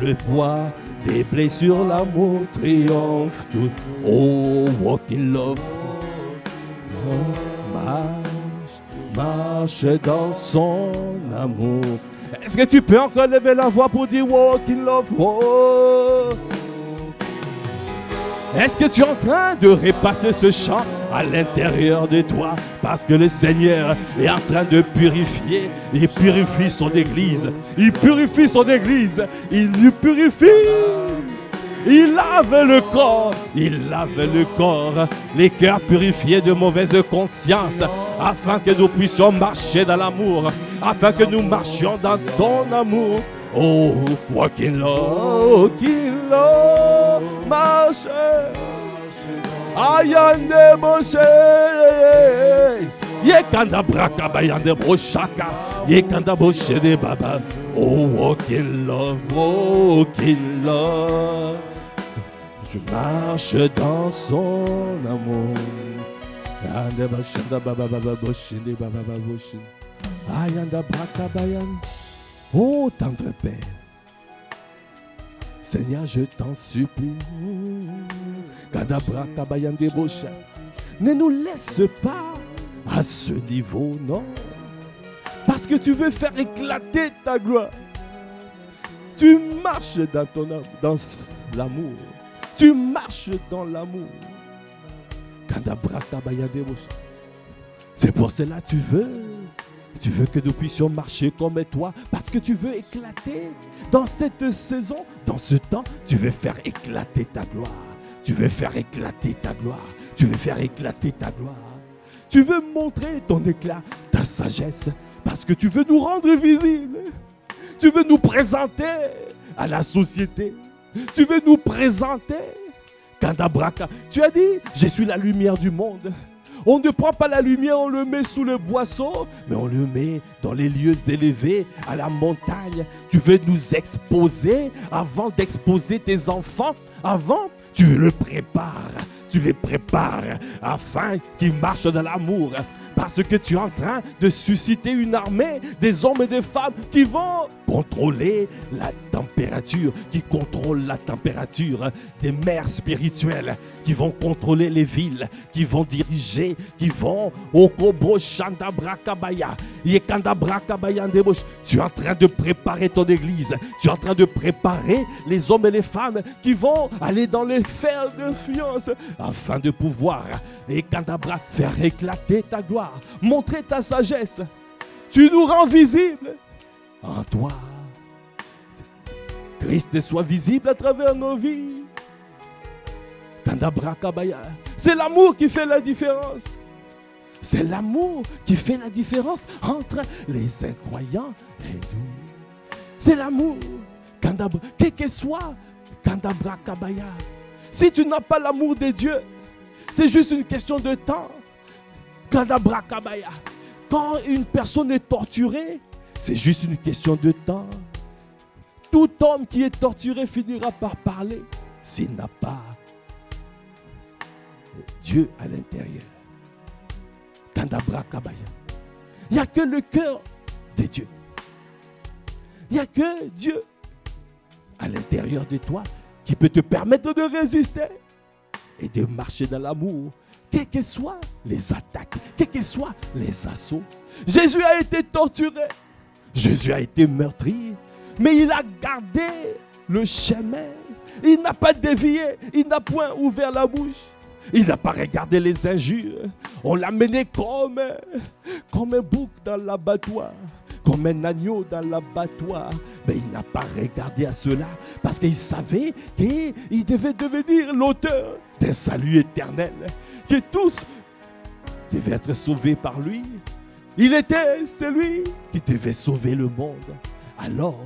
le poids des blessures, l'amour triomphe tout. Oh, walk in love. Marche dans son amour. Est-ce que tu peux encore lever la voix pour dire walk in love? Oh. Est-ce que tu es en train de repasser ce chant à l'intérieur de toi? Parce que le Seigneur est en train de purifier. Il purifie son église. Il purifie son église. Il lui purifie. Il lave le corps. Il lave le corps. Les cœurs purifiés de mauvaise conscience. Afin que nous puissions marcher dans l'amour. Afin que nous marchions dans ton amour. Oh, walk in love, marche. Ayande boshe. Yekanda braka bayande broshaka. Yekanda boshe de baba. Oh, walk in love, walk in love. Je marche dans son amour. Ayande bashanda baba baba boshe de baba boshe. Ayanda braka bayande. Oh, tendre Père, Seigneur, je t'en supplie, ne nous laisse pas à ce niveau, non, parce que tu veux faire éclater ta gloire. Tu marches dans ton âme, dans l'amour. Tu marches dans l'amour. C'est pour cela que tu veux que nous puissions marcher comme toi, parce que tu veux éclater dans cette saison, dans ce temps, tu veux faire éclater ta gloire. Tu veux faire éclater ta gloire. Tu veux faire éclater ta gloire. Tu veux montrer ton éclat, ta sagesse, parce que tu veux nous rendre visibles. Tu veux nous présenter à la société. Tu veux nous présenter. Kandabraka, tu as dit, je suis la lumière du monde. On ne prend pas la lumière, on le met sous le boisseau, mais on le met dans les lieux élevés, à la montagne. Tu veux nous exposer avant d'exposer tes enfants. Avant, tu les prépares afin qu'ils marchent dans l'amour. Parce que tu es en train de susciter une armée des hommes et des femmes qui vont contrôler la température, qui contrôlent la température des mers spirituelles, qui vont contrôler les villes, qui vont diriger, qui vont au Kobo Shandabrakabaya, Yekandabrakabaya Ndebosh. Tu es en train de préparer ton église, tu es en train de préparer les hommes et les femmes qui vont aller dans les fers d'influence afin de pouvoir faire éclater ta gloire, montrer ta sagesse. Tu nous rends visibles en toi. Christ soit visible à travers nos vies. C'est l'amour qui fait la différence. C'est l'amour qui fait la différence entre les incroyants et nous. C'est l'amour. Quel que soit, si tu n'as pas l'amour de Dieu, c'est juste une question de temps. Quand une personne est torturée, c'est juste une question de temps. Tout homme qui est torturé finira par parler s'il n'a pas Dieu à l'intérieur. Il n'y a que le cœur de Dieu. Il n'y a que Dieu à l'intérieur de toi qui peut te permettre de résister et de marcher dans l'amour, quelles que soient les attaques, quels que soient les assauts. Jésus a été torturé, Jésus a été meurtri, mais il a gardé le chemin. Il n'a pas dévié, il n'a point ouvert la bouche. Il n'a pas regardé les injures. On l'a mené comme un bouc dans l'abattoir. comme un agneau dans l'abattoir. Mais il n'a pas regardé à cela parce qu'il savait qu'il devait devenir l'auteur d'un salut éternel, que tous devaient être sauvés par lui. Il était celui qui devait sauver le monde. Alors,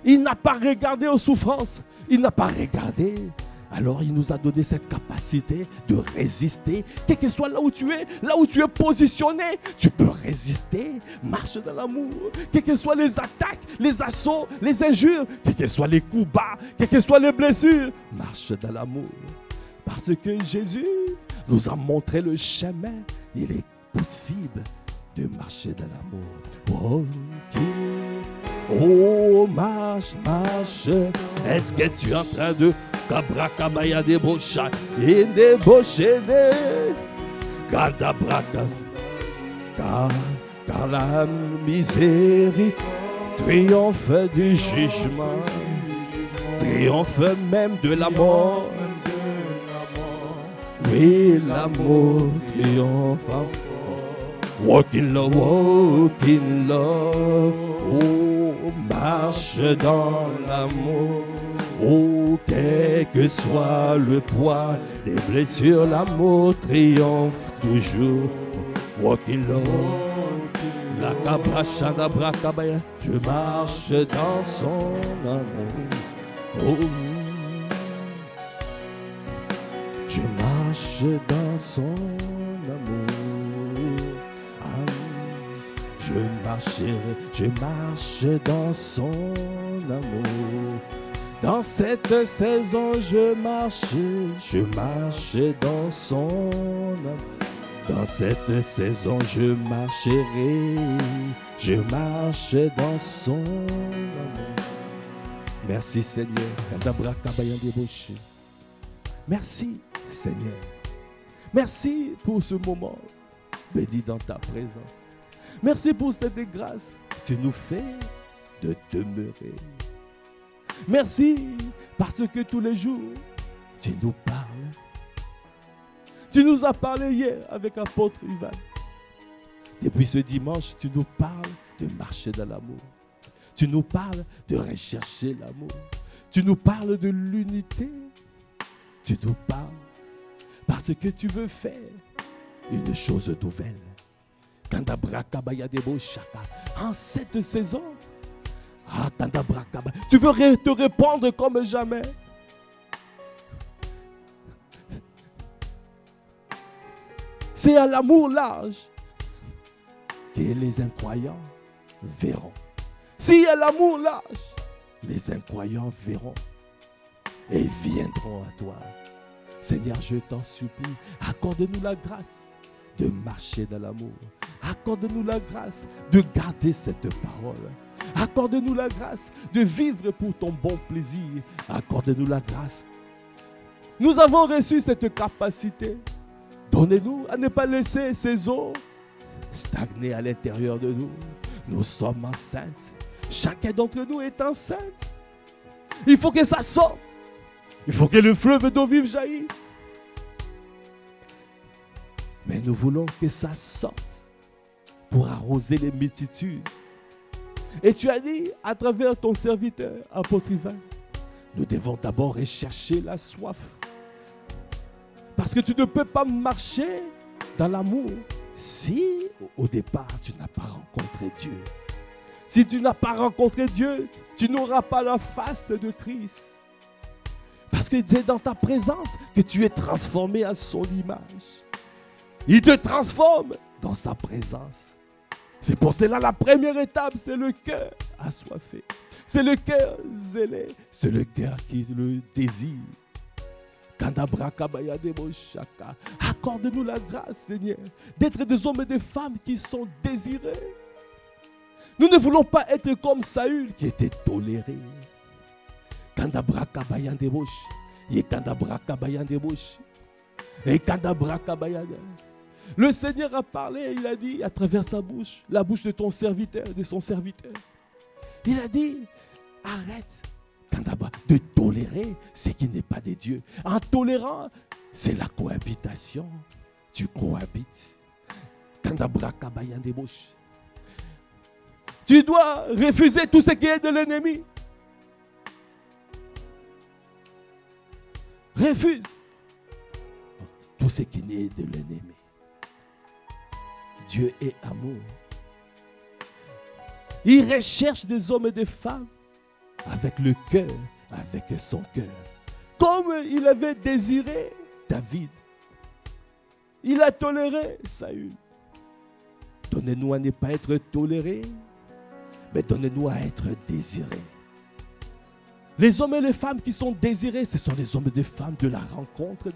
il n'a pas regardé aux souffrances, il n'a pas regardé. Alors il nous a donné cette capacité de résister. Quel que soit là où tu es positionné, tu peux résister. Marche dans l'amour. Quelles que soient les attaques, les assauts, les injures, quels que soient les coups bas, quelles que soient les blessures, marche dans l'amour. Parce que Jésus nous a montré le chemin. Il est possible de marcher dans l'amour. Oh, marche, marche. Est-ce que tu es en train de Kabrakabaya débaucha et débaucher car la miséricorde triomphe du jugement, triomphe même de la mort. Oui, l'amour triomphe. Walk in love, oh, marche dans l'amour. Oh, quel que soit le poids des blessures, l'amour triomphe toujours. Walk in love, la cabracha d'abra cabaya, je marche dans son amour. Oh, je marche dans son amour. Je marche dans son amour. Dans cette saison, je marche dans son amour. Dans cette saison, je marche dans son amour. Merci Seigneur. Merci Seigneur. Merci pour ce moment béni dans ta présence. Merci pour cette grâce que tu nous fais de demeurer. Merci parce que tous les jours, tu nous parles. Tu nous as parlé hier avec l'apôtre Ivan. Depuis ce dimanche, tu nous parles de marcher dans l'amour. Tu nous parles de rechercher l'amour. Tu nous parles de l'unité. Tu nous parles parce que tu veux faire une chose nouvelle. En cette saison, tu veux te répandre comme jamais. C'est à l'amour large que les incroyants verront. Si à l'amour large, les incroyants verront et viendront à toi. Seigneur, je t'en supplie, accorde-nous la grâce de marcher dans l'amour. Accorde-nous la grâce de garder cette parole. Accorde-nous la grâce de vivre pour ton bon plaisir. Accorde-nous la grâce. Nous avons reçu cette capacité. Donnez-nous à ne pas laisser ces eaux stagner à l'intérieur de nous. Nous sommes enceintes. Chacun d'entre nous est enceinte. Il faut que ça sorte. Il faut que le fleuve d'eau vive jaillisse. Mais nous voulons que ça sorte pour arroser les multitudes. Et tu as dit, à travers ton serviteur, apôtre Ivan, nous devons d'abord rechercher la soif. Parce que tu ne peux pas marcher dans l'amour si, au départ, tu n'as pas rencontré Dieu. Si tu n'as pas rencontré Dieu, tu n'auras pas la face de Christ. Parce que c'est dans ta présence que tu es transformé à son image. Il te transforme dans sa présence. C'est pour cela la première étape, c'est le cœur assoiffé. C'est le cœur zélé. C'est le cœur qui le désire. Accorde-nous la grâce, Seigneur, d'être des hommes et des femmes qui sont désirés. Nous ne voulons pas être comme Saül qui était toléré. Le Seigneur a parlé, il a dit à travers sa bouche, la bouche de ton serviteur, de son serviteur. Il a dit, arrête de tolérer ce qui n'est pas de Dieu. En tolérant, c'est la cohabitation. Tu cohabites. Tu dois refuser tout ce qui est de l'ennemi. Refuse tout ce qui est de l'ennemi. Dieu est amour. Il recherche des hommes et des femmes avec le cœur, avec son cœur. Comme il avait désiré David. Il a toléré Saül. Donnez-nous à ne pas être tolérés, mais donnez-nous à être désirés. Les hommes et les femmes qui sont désirés, ce sont les hommes et les femmes de la rencontre,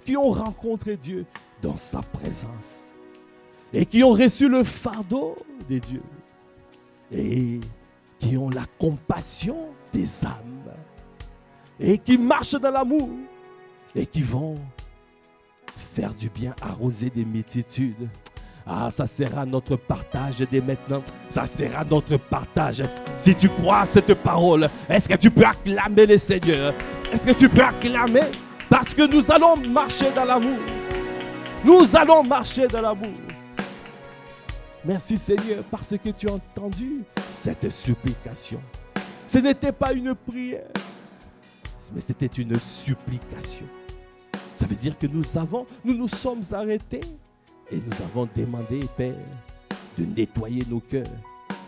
qui ont rencontré Dieu dans sa présence et qui ont reçu le fardeau de Dieu et qui ont la compassion des âmes et qui marchent dans l'amour et qui vont faire du bien, arroser des multitudes. Ah, ça sera notre partage dès maintenant. Ça sera notre partage. Si tu crois à cette parole, est-ce que tu peux acclamer le Seigneur? Est-ce que tu peux acclamer? Parce que nous allons marcher dans l'amour. Nous allons marcher dans l'amour. Merci Seigneur parce que tu as entendu cette supplication. Ce n'était pas une prière, mais c'était une supplication. Ça veut dire que nous nous sommes arrêtés et nous avons demandé, Père, de nettoyer nos cœurs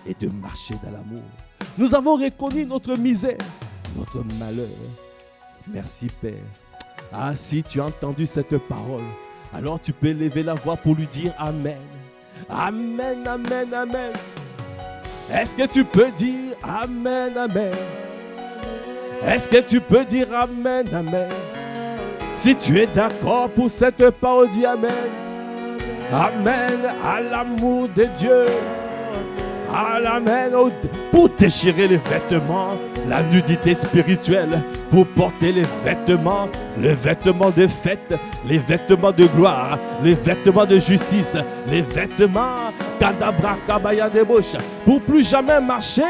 et de marcher dans l'amour. Nous avons reconnu notre misère, notre malheur. Merci, Père. Ah, si tu as entendu cette parole, alors tu peux lever la voix pour lui dire Amen. Amen, Amen, Amen. Est-ce que tu peux dire Amen, Amen? Est-ce que tu peux dire Amen, Amen? Si tu es d'accord pour cette parole, dis Amen. Amen à l'amour de Dieu. Amen pour déchirer les vêtements, la nudité spirituelle, pour porter les vêtements de fête, les vêtements de gloire, les vêtements de justice, les vêtements pour plus jamais marcher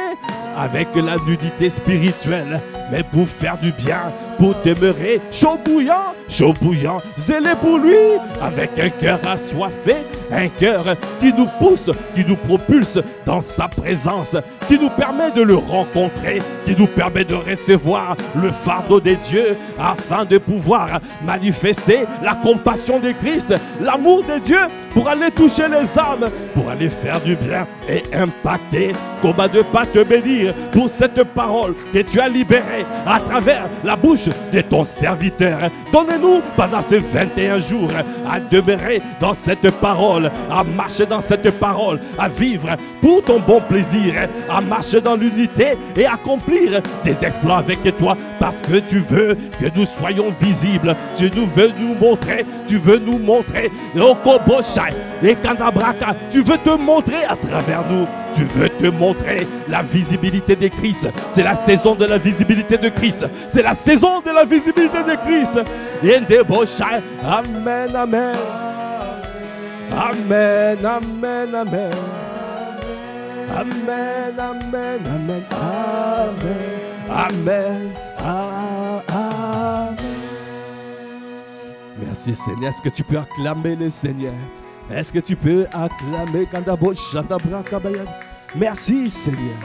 avec la nudité spirituelle, mais pour faire du bien, pour demeurer chaud bouillant, zélé pour lui, avec un cœur assoiffé, un cœur qui nous pousse, qui nous propulse dans sa présence, qui nous permet de le rencontrer, qui nous permet de recevoir le fardeau de Dieu, afin de pouvoir manifester la compassion de Christ, l'amour de Dieu, pour aller toucher les âmes, pour aller faire du bien et impacter. Comment ne pas te bénir pour cette parole que tu as libérée à travers la bouche de ton serviteur. Donnez-nous pendant ces 21 jours à demeurer dans cette parole, à marcher dans cette parole, à vivre pour ton bon plaisir, à marcher dans l'unité et accomplir des exploits avec toi, parce que tu veux que nous soyons visibles. Tu veux nous montrer, et Kandabraka, tu veux te montrer à travers nous. Tu veux te montrer la visibilité de Christ. C'est la saison de la visibilité de Christ. C'est la saison de la visibilité de Christ. Amen, amen. Amen, amen, amen. Amen, amen, amen. Amen, amen. Merci Seigneur. Est-ce que tu peux acclamer le Seigneur? Est-ce que tu peux acclamer Kandabo Shatabra Kabayan? Merci Seigneur.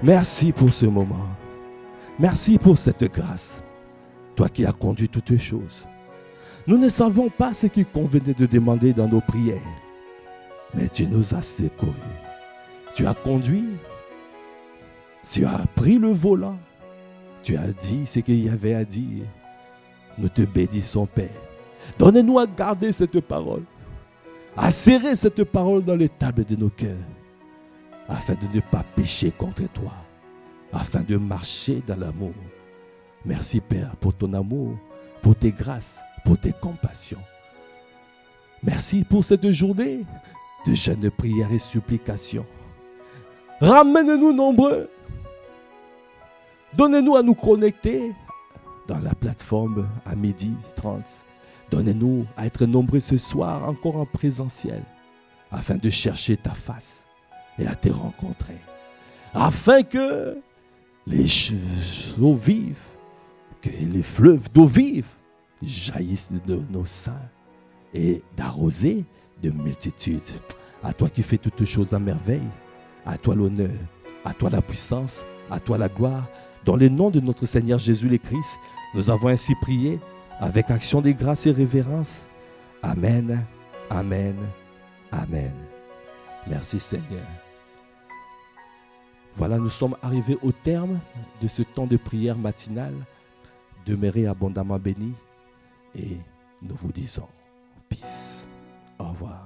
Merci pour ce moment. Merci pour cette grâce. Toi qui as conduit toutes choses. Nous ne savons pas ce qu'il convenait de demander dans nos prières. Mais tu nous as secourus. Tu as conduit. Tu as pris le volant. Tu as dit ce qu'il y avait à dire. Nous te bénissons Père. Donnez-nous à garder cette parole. À serrer cette parole dans les tables de nos cœurs, afin de ne pas pécher contre toi, afin de marcher dans l'amour. Merci Père pour ton amour, pour tes grâces, pour tes compassions. Merci pour cette journée de jeûne, prière et supplication. Ramène-nous nombreux. Donnez-nous à nous connecter dans la plateforme à 12h30. Donnez-nous à être nombreux ce soir, encore en présentiel, afin de chercher ta face et à te rencontrer. Afin que les eaux vives, que les fleuves d'eau vive jaillissent de nos seins et d'arroser de multitudes. À toi qui fais toutes choses à merveille, À toi l'honneur, à toi la puissance, à toi la gloire. Dans le nom de notre Seigneur Jésus le Christ, nous avons ainsi prié avec action de grâce et révérence. Amen, amen, amen. Merci Seigneur. Voilà, nous sommes arrivés au terme de ce temps de prière matinale. Demeurez abondamment bénis et nous vous disons peace. Au revoir.